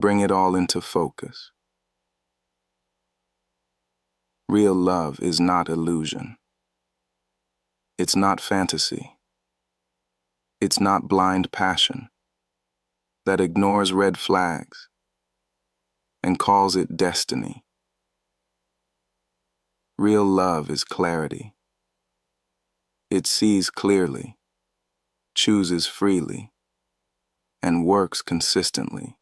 Bring it all into focus. Real love is not illusion. It's not fantasy. It's not blind passion that ignores red flags and calls it destiny. Real love is clarity. It sees clearly, chooses freely, and works consistently.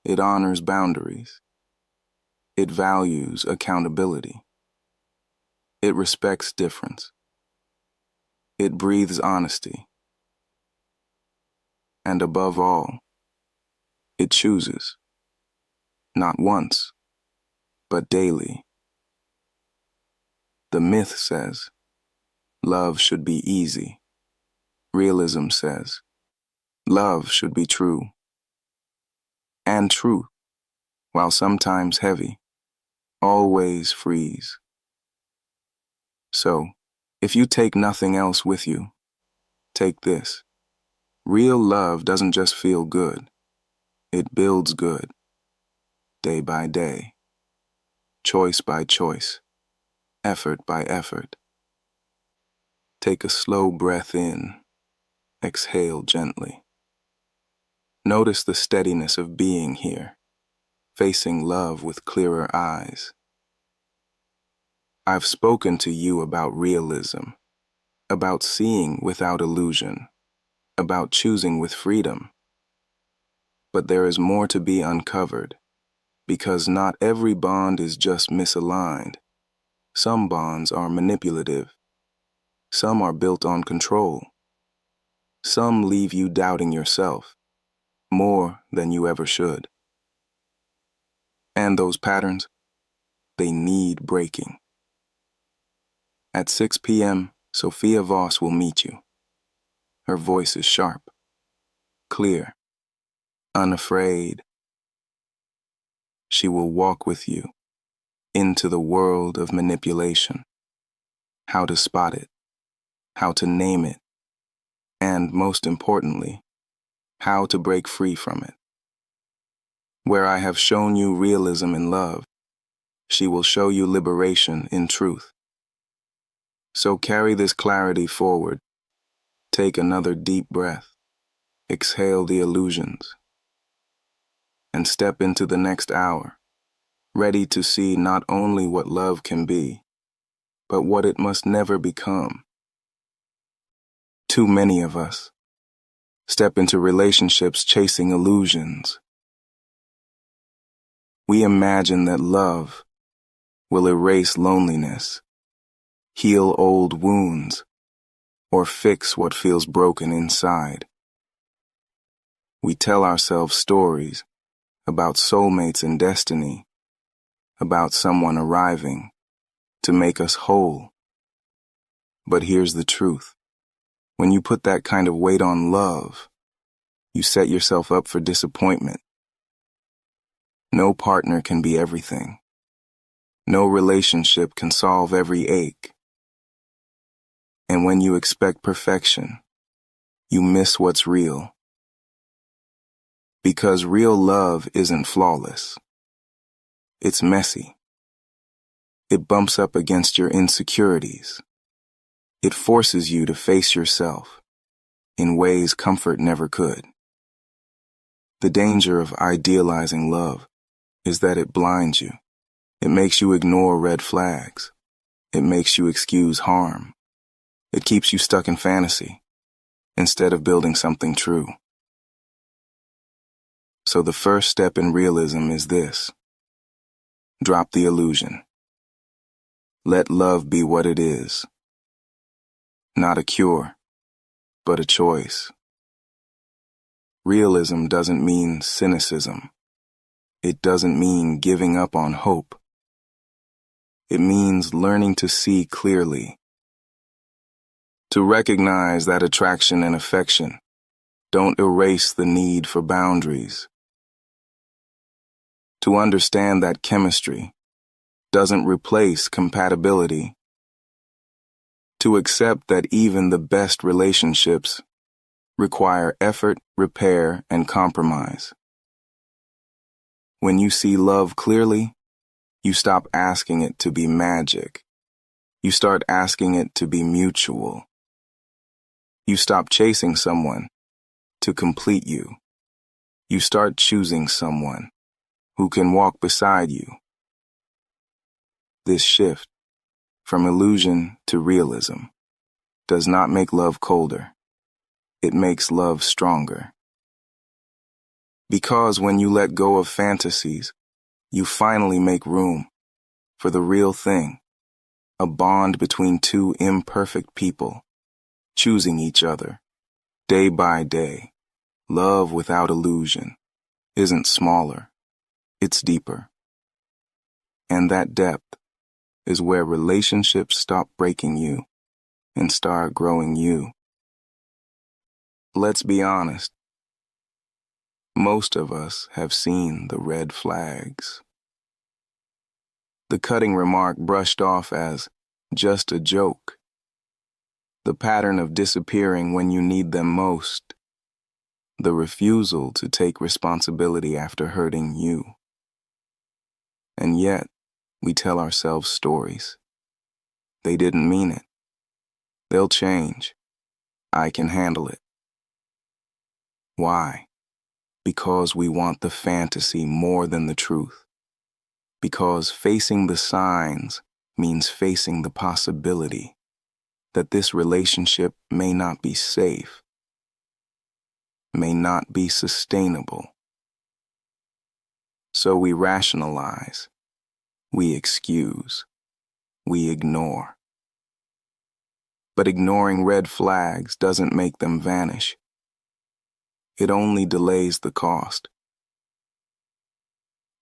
It honors boundaries. It values accountability. It respects difference. It breathes honesty. And above all, it chooses, not once, but daily. The myth says, love should be easy. Realism says, love should be true. And truth, while sometimes heavy, always frees. So, if you take nothing else with you, take this. Real love doesn't just feel good. It builds good. Day by day. Choice by choice. Effort by effort. Take a slow breath in. Exhale gently. Notice the steadiness of being here, facing love with clearer eyes. I've spoken to you about realism, about seeing without illusion, about choosing with freedom. But there is more to be uncovered, because not every bond is just misaligned. Some bonds are manipulative. Some are built on control. Some leave you doubting yourself, more than you ever should. And those patterns, they need breaking. At 6 p.m., Sophia Voss will meet you. Her voice is sharp, clear, unafraid. She will walk with you into the world of manipulation, how to spot it, how to name it, and most importantly, how to break free from it. Where I have shown you realism in love, she will show you liberation in truth. So carry this clarity forward. Take another deep breath. Exhale the illusions. And step into the next hour, ready to see not only what love can be, but what it must never become. Too many of us step into relationships chasing illusions. We imagine that love will erase loneliness, heal old wounds, or fix what feels broken inside. We tell ourselves stories about soulmates and destiny, about someone arriving to make us whole. But here's the truth. When you put that kind of weight on love, you set yourself up for disappointment. No partner can be everything. No relationship can solve every ache. And when you expect perfection, you miss what's real. Because real love isn't flawless. It's messy. It bumps up against your insecurities. It forces you to face yourself in ways comfort never could. The danger of idealizing love is that it blinds you. It makes you ignore red flags. It makes you excuse harm. It keeps you stuck in fantasy instead of building something true. So the first step in realism is this. Drop the illusion. Let love be what it is. Not a cure, but a choice. Realism doesn't mean cynicism. It doesn't mean giving up on hope. It means learning to see clearly. To recognize that attraction and affection don't erase the need for boundaries. To understand that chemistry doesn't replace compatibility. To accept that even the best relationships require effort, repair, and compromise. When you see love clearly, you stop asking it to be magic. You start asking it to be mutual. You stop chasing someone to complete you. You start choosing someone who can walk beside you. This shift from illusion to realism does not make love colder. It makes love stronger. Because when you let go of fantasies, you finally make room for the real thing, a bond between two imperfect people, choosing each other, day by day. Love without illusion isn't smaller, it's deeper. And that depth is where relationships stop breaking you and start growing you. Let's be honest. Most of us have seen the red flags. The cutting remark brushed off as just a joke. The pattern of disappearing when you need them most. The refusal to take responsibility after hurting you. And yet, we tell ourselves stories. They didn't mean it. They'll change. I can handle it. Why? Because we want the fantasy more than the truth. Because facing the signs means facing the possibility that this relationship may not be safe, may not be sustainable. So we rationalize, we excuse, we ignore. But ignoring red flags doesn't make them vanish. It only delays the cost.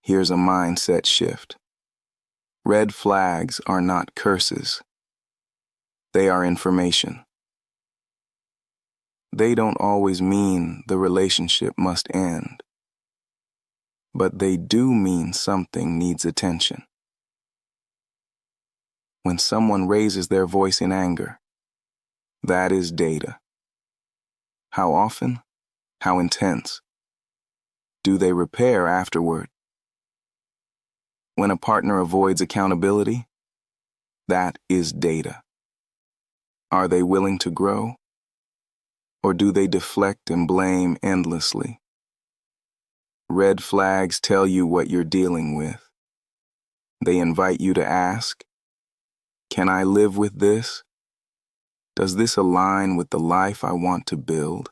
Here's a mindset shift. Red flags are not curses. They are information. They don't always mean the relationship must end. But they do mean something needs attention. When someone raises their voice in anger, that is data. How often? How intense? Do they repair afterward? When a partner avoids accountability, that is data. Are they willing to grow? Or do they deflect and blame endlessly? Red flags tell you what you're dealing with. They invite you to ask, can I live with this? Does this align with the life I want to build?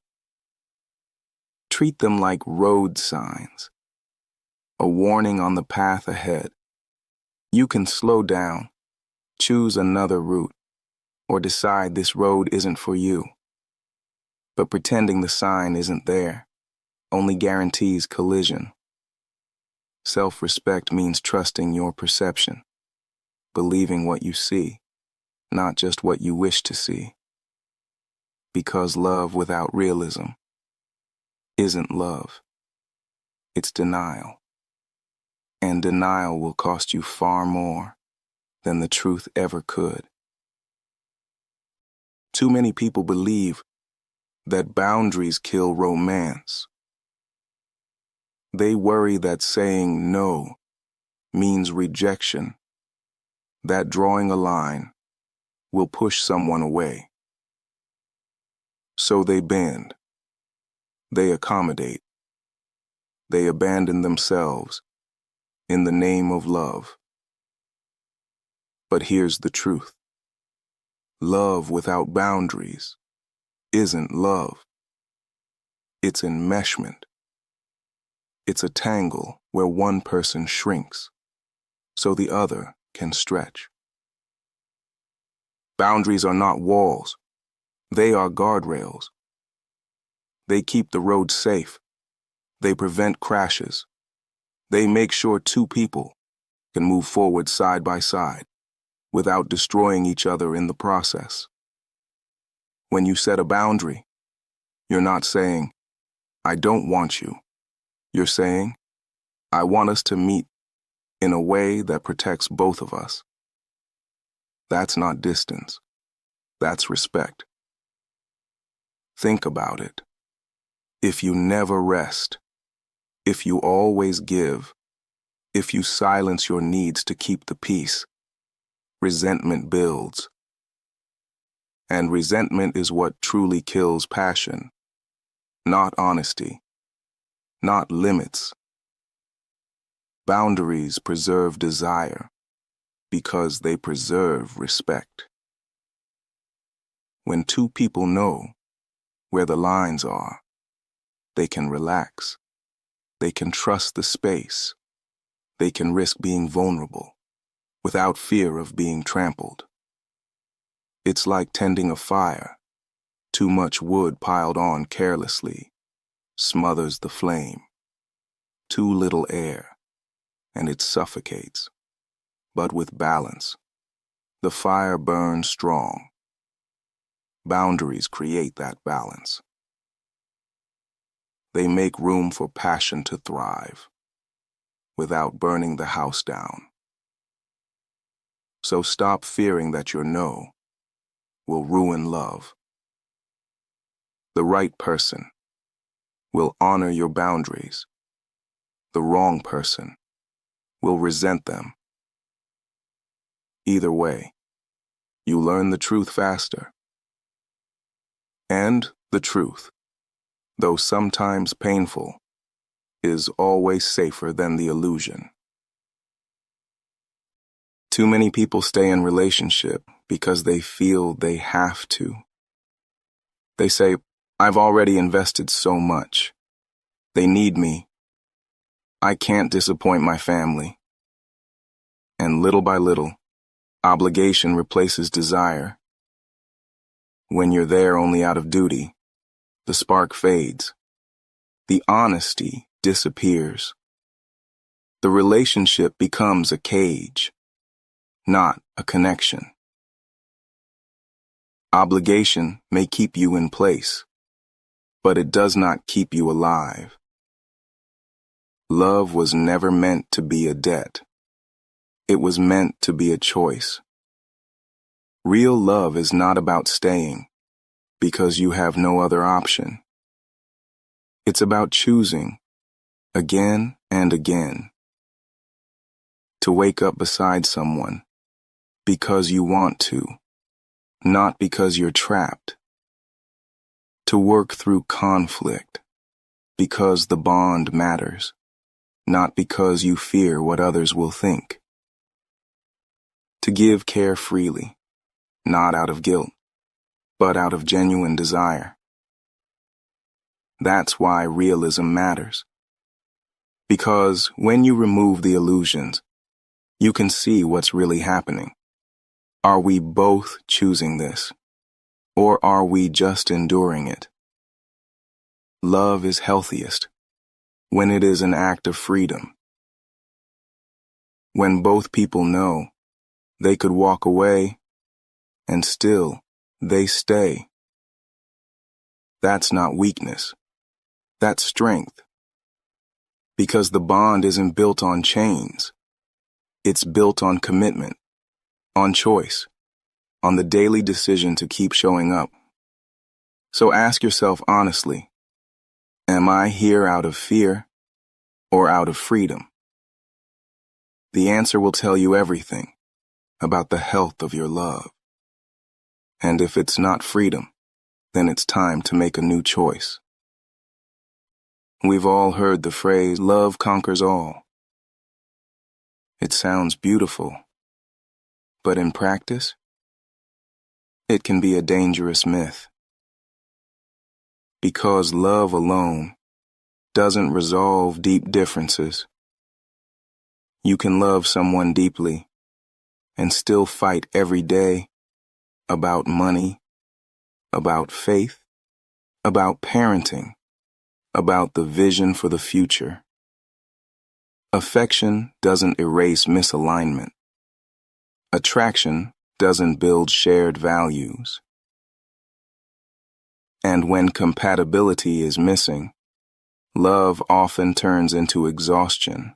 Treat them like road signs, a warning on the path ahead. You can slow down, choose another route, or decide this road isn't for you. But pretending the sign isn't there only guarantees collision. Self-respect means trusting your perception, believing what you see, not just what you wish to see. Because love without realism isn't love. It's denial. And denial will cost you far more than the truth ever could. Too many people believe that boundaries kill romance. They worry that saying no means rejection, that drawing a line will push someone away. So they bend, they accommodate, they abandon themselves in the name of love. But here's the truth. Love without boundaries isn't love. It's enmeshment. It's a tangle where one person shrinks so the other can stretch. Boundaries are not walls. They are guardrails. They keep the road safe. They prevent crashes. They make sure two people can move forward side by side without destroying each other in the process. When you set a boundary, you're not saying, I don't want you. You're saying, I want us to meet in a way that protects both of us. That's not distance. That's respect. Think about it. If you never rest, if you always give, if you silence your needs to keep the peace, resentment builds. And resentment is what truly kills passion, not honesty, not limits. Boundaries preserve desire because they preserve respect. When two people know where the lines are, they can relax, they can trust the space, they can risk being vulnerable without fear of being trampled. It's like tending a fire. Too much wood piled on carelessly smothers the flame. Too little air, and it suffocates. But with balance, the fire burns strong. Boundaries create that balance. They make room for passion to thrive without burning the house down. So stop fearing that your no will ruin love. The right person will honor your boundaries. The wrong person will resent them. Either way, you learn the truth faster. And the truth, though sometimes painful, is always safer than the illusion. Too many people stay in relationship because they feel they have to. They say, I've already invested so much. They need me. I can't disappoint my family. And little by little, obligation replaces desire. When you're there only out of duty, the spark fades. The honesty disappears. The relationship becomes a cage, not a connection. Obligation may keep you in place, but it does not keep you alive. Love was never meant to be a debt. It was meant to be a choice. Real love is not about staying because you have no other option. It's about choosing again and again to wake up beside someone because you want to, not because you're trapped. To work through conflict because the bond matters, not because you fear what others will think. To give care freely, not out of guilt, but out of genuine desire. That's why realism matters. Because when you remove the illusions, you can see what's really happening. Are we both choosing this? Or are we just enduring it? Love is healthiest when it is an act of freedom. When both people know they could walk away and still they stay. That's not weakness. That's strength. Because the bond isn't built on chains. It's built on commitment, on choice, on the daily decision to keep showing up. So ask yourself honestly, am I here out of fear or out of freedom? The answer will tell you everything about the health of your love. And if it's not freedom, then it's time to make a new choice. We've all heard the phrase, love conquers all. It sounds beautiful, but in practice, it can be a dangerous myth. Because love alone doesn't resolve deep differences. You can love someone deeply and still fight every day about money, about faith, about parenting, about the vision for the future. Affection doesn't erase misalignment. Attraction doesn't build shared values. And when compatibility is missing, love often turns into exhaustion.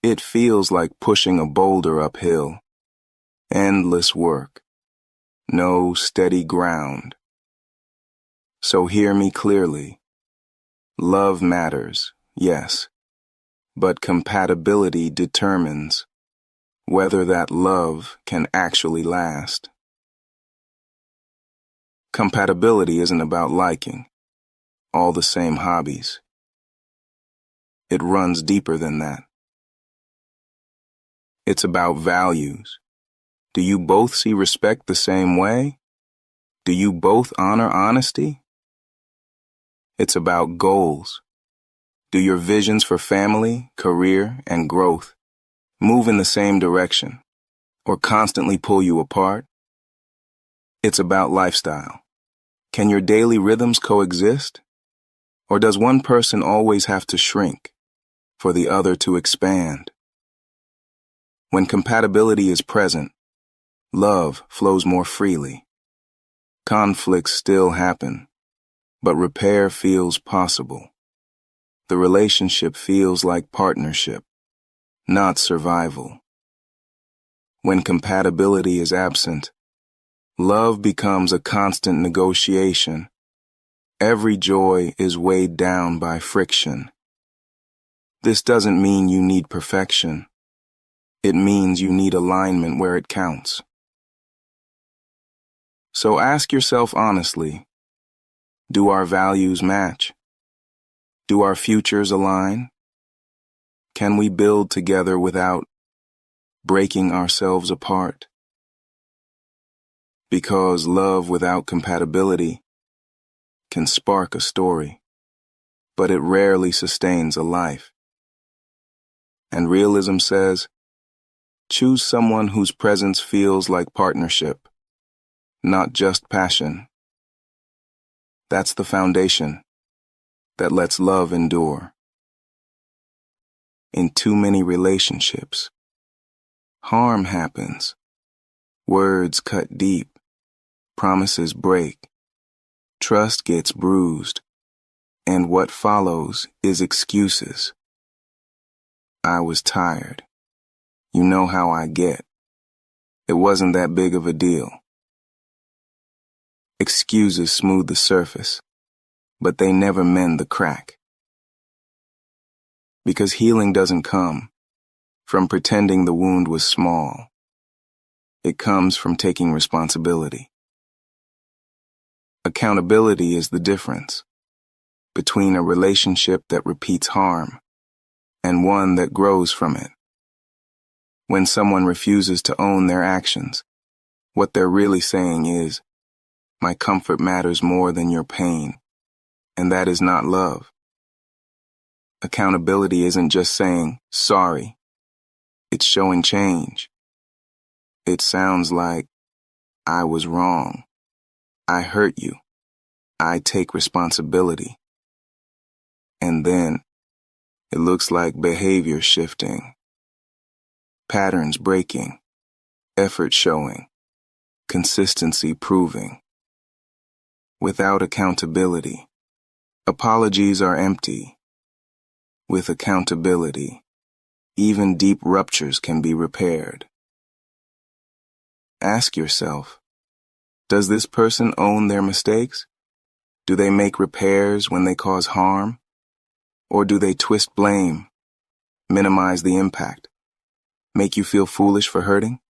It feels like pushing a boulder uphill. Endless work. No steady ground. So hear me clearly. Love matters, yes, but compatibility determines whether that love can actually last. Compatibility isn't about liking all the same hobbies. It runs deeper than that. It's about values. Do you both see respect the same way? Do you both honor honesty? It's about goals. Do your visions for family, career, and growth move in the same direction or constantly pull you apart? It's about lifestyle. Can your daily rhythms coexist? Or does one person always have to shrink for the other to expand? When compatibility is present, love flows more freely. Conflicts still happen, but repair feels possible. The relationship feels like partnership, not survival. When compatibility is absent, love becomes a constant negotiation. Every joy is weighed down by friction. This doesn't mean you need perfection. It means you need alignment where it counts. So ask yourself honestly, do our values match? Do our futures align? Can we build together without breaking ourselves apart? Because love without compatibility can spark a story, but it rarely sustains a life. And realism says, choose someone whose presence feels like partnership, not just passion. That's the foundation that lets love endure. In too many relationships, harm happens. Words cut deep. Promises break. Trust gets bruised. And what follows is excuses. I was tired. You know how I get. It wasn't that big of a deal. Excuses smooth the surface, but they never mend the crack. Because healing doesn't come from pretending the wound was small. It comes from taking responsibility. Accountability is the difference between a relationship that repeats harm and one that grows from it. When someone refuses to own their actions, what they're really saying is, my comfort matters more than your pain, and that is not love. Accountability isn't just saying, sorry. It's showing change. It sounds like, I was wrong. I hurt you. I take responsibility. And then, it looks like behavior shifting, patterns breaking, effort showing, consistency proving. Without accountability, apologies are empty. With accountability, even deep ruptures can be repaired. Ask yourself, does this person own their mistakes? Do they make repairs when they cause harm? Or do they twist blame, minimize the impact, make you feel foolish for hurting?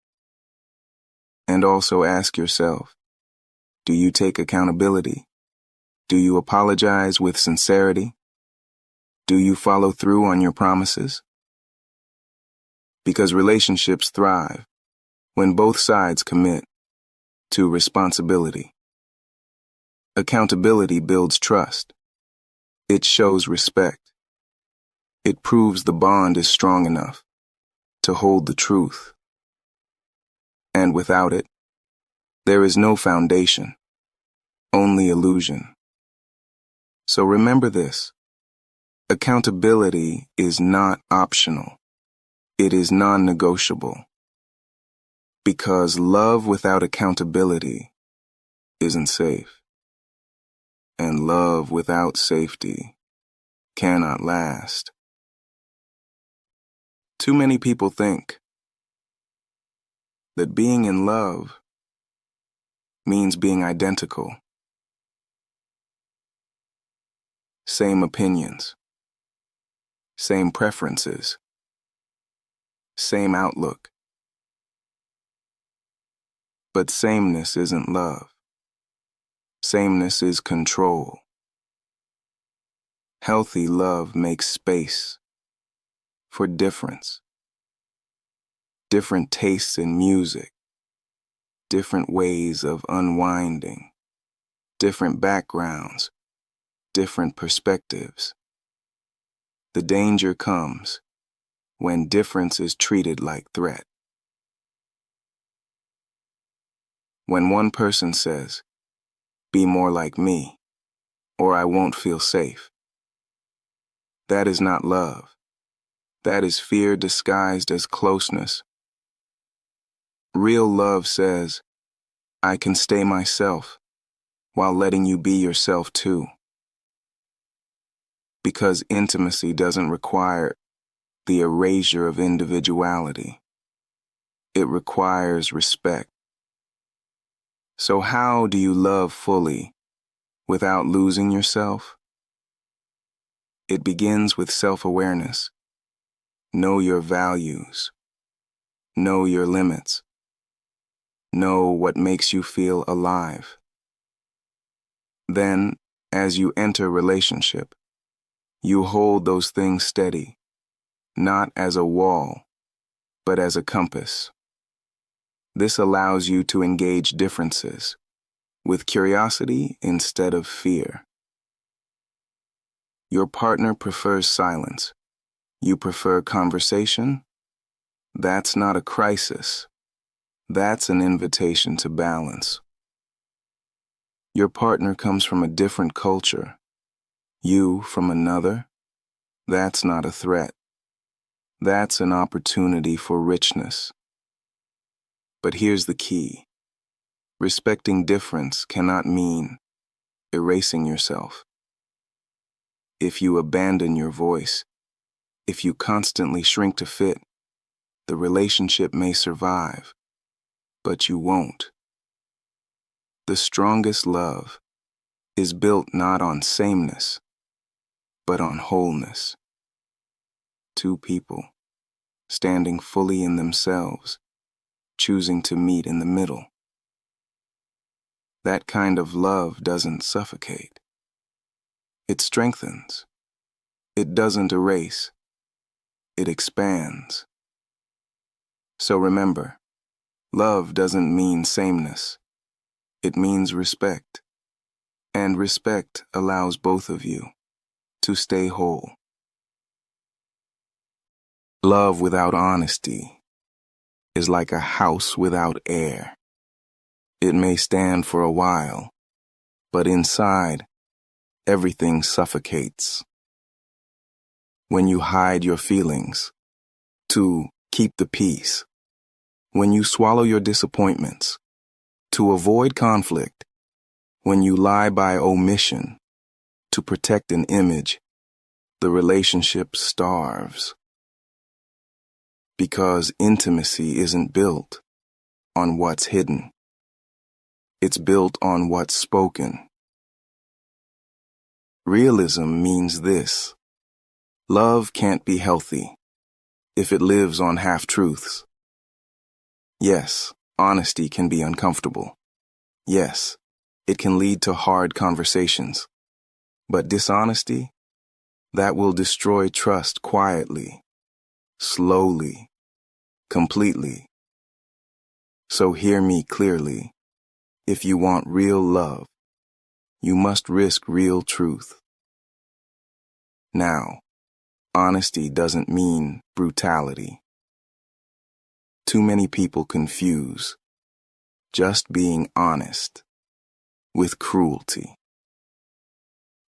And also ask yourself, do you take accountability? Do you apologize with sincerity? Do you follow through on your promises? Because relationships thrive when both sides commit to responsibility. Accountability builds trust. It shows respect. It proves the bond is strong enough to hold the truth. And without it, there is no foundation, only illusion. So remember this. Accountability is not optional. It is non-negotiable. Because love without accountability isn't safe. And love without safety cannot last. Too many people think that being in love means being identical. same opinions, same preferences, same outlook. But sameness isn't love. Sameness is control. Healthy love makes space for difference. Different tastes in music, different ways of unwinding, different backgrounds, different perspectives. The danger comes when difference is treated like threat. When one person says, "Be more like me, or I won't feel safe." That is not love. That is fear disguised as closeness. Real love says, "I can stay myself while letting you be yourself too." Because intimacy doesn't require the erasure of individuality. It requires respect. So how do you love fully without losing yourself? It begins with self-awareness. Know your values. Know your limits. Know what makes you feel alive. Then, as you enter relationship, you hold those things steady, not as a wall, but as a compass. This allows you to engage differences with curiosity instead of fear. Your partner prefers silence. You prefer conversation? That's not a crisis. That's an invitation to balance. Your partner comes from a different culture. You from another? That's not a threat. That's an opportunity for richness. But here's the key. Respecting difference cannot mean erasing yourself. If you abandon your voice, if you constantly shrink to fit, the relationship may survive, but you won't. The strongest love is built not on sameness, but on wholeness. Two people, standing fully in themselves, choosing to meet in the middle. That kind of love doesn't suffocate. It strengthens. It doesn't erase. It expands. So remember, love doesn't mean sameness. It means respect. And respect allows both of you to stay whole. Love without honesty is like a house without air. It may stand for a while, but inside, everything suffocates. When you hide your feelings to keep the peace, when you swallow your disappointments to avoid conflict, when you lie by omission to protect an image, the relationship starves. Because intimacy isn't built on what's hidden. It's built on what's spoken. Realism means this. Love can't be healthy if it lives on half-truths. Yes, honesty can be uncomfortable. Yes, it can lead to hard conversations. But dishonesty, that will destroy trust quietly, slowly, completely. So hear me clearly. If you want real love, you must risk real truth. Now, honesty doesn't mean brutality. Too many people confuse just being honest with cruelty.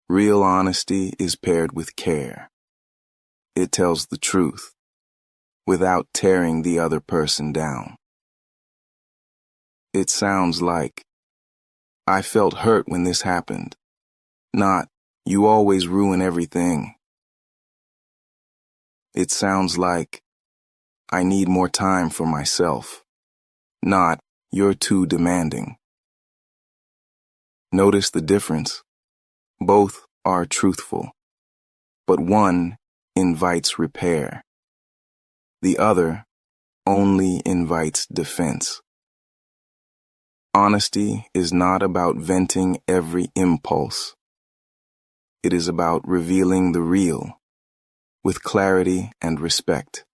Real honesty is paired with care. It tells the truth without tearing the other person down. It sounds like, "I felt hurt when this happened," not, "You always ruin everything." It sounds like, "I need more time for myself," not, "You're too demanding." Notice the difference. Both are truthful, but one invites repair. The other only invites defense. Honesty is not about venting every impulse. It is about revealing the real with clarity and respect.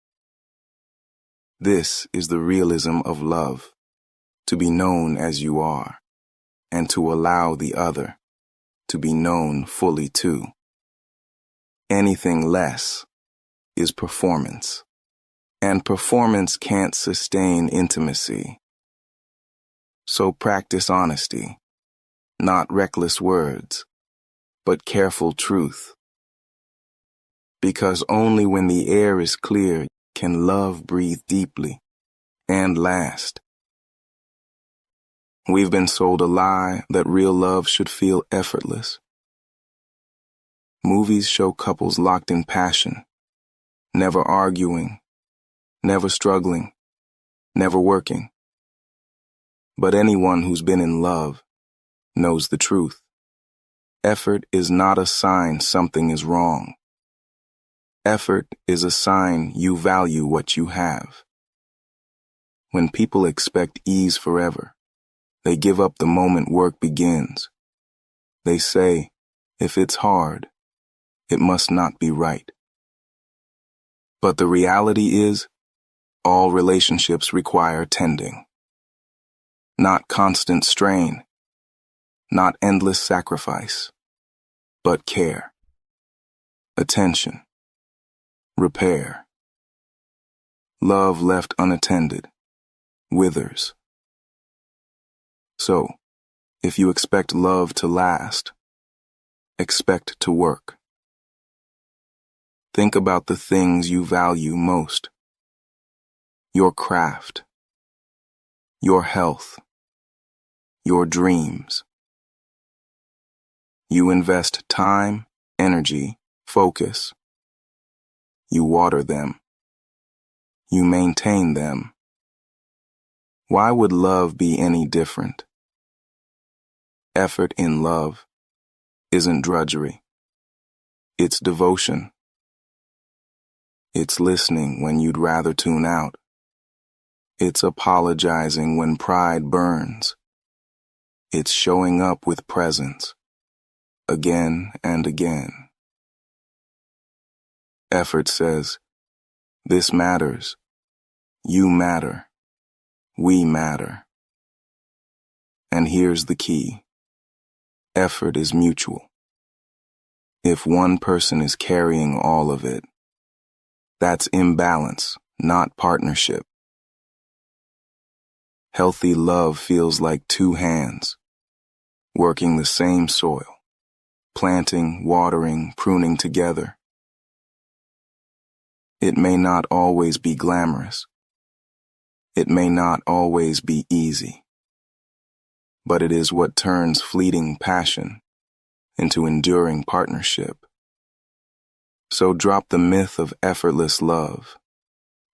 This is the realism of love, to be known as you are, and to allow the other to be known fully too. Anything less is performance, and performance can't sustain intimacy. So practice honesty, not reckless words, but careful truth. Because only when the air is clear can love breathe deeply and last. We've been sold a lie that real love should feel effortless. Movies show couples locked in passion, never arguing, never struggling, never working. But anyone who's been in love knows the truth. Effort is not a sign something is wrong. Effort is a sign you value what you have. When people expect ease forever, they give up the moment work begins. They say, if it's hard, it must not be right. But the reality is, all relationships require tending. Not constant strain, not endless sacrifice, but care, attention, repair. Love left unattended withers. So, if you expect love to last, expect to work. Think about the things you value most. Your craft, your health, your dreams. You invest time, energy, focus. You water them. You maintain them. Why would love be any different? Effort in love isn't drudgery. It's devotion. It's listening when you'd rather tune out. It's apologizing when pride burns. It's showing up with presence, again and again. Effort says, this matters. You matter. We matter. And here's the key. Effort is mutual. If one person is carrying all of it, that's imbalance, not partnership. Healthy love feels like two hands, working the same soil, planting, watering, pruning together. It may not always be glamorous. It may not always be easy. But it is what turns fleeting passion into enduring partnership. So drop the myth of effortless love.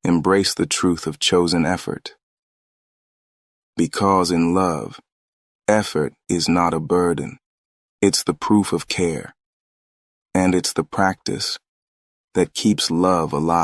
Embrace the truth of chosen effort. Because in love, effort is not a burden. It's the proof of care. And it's the practice that keeps love alive.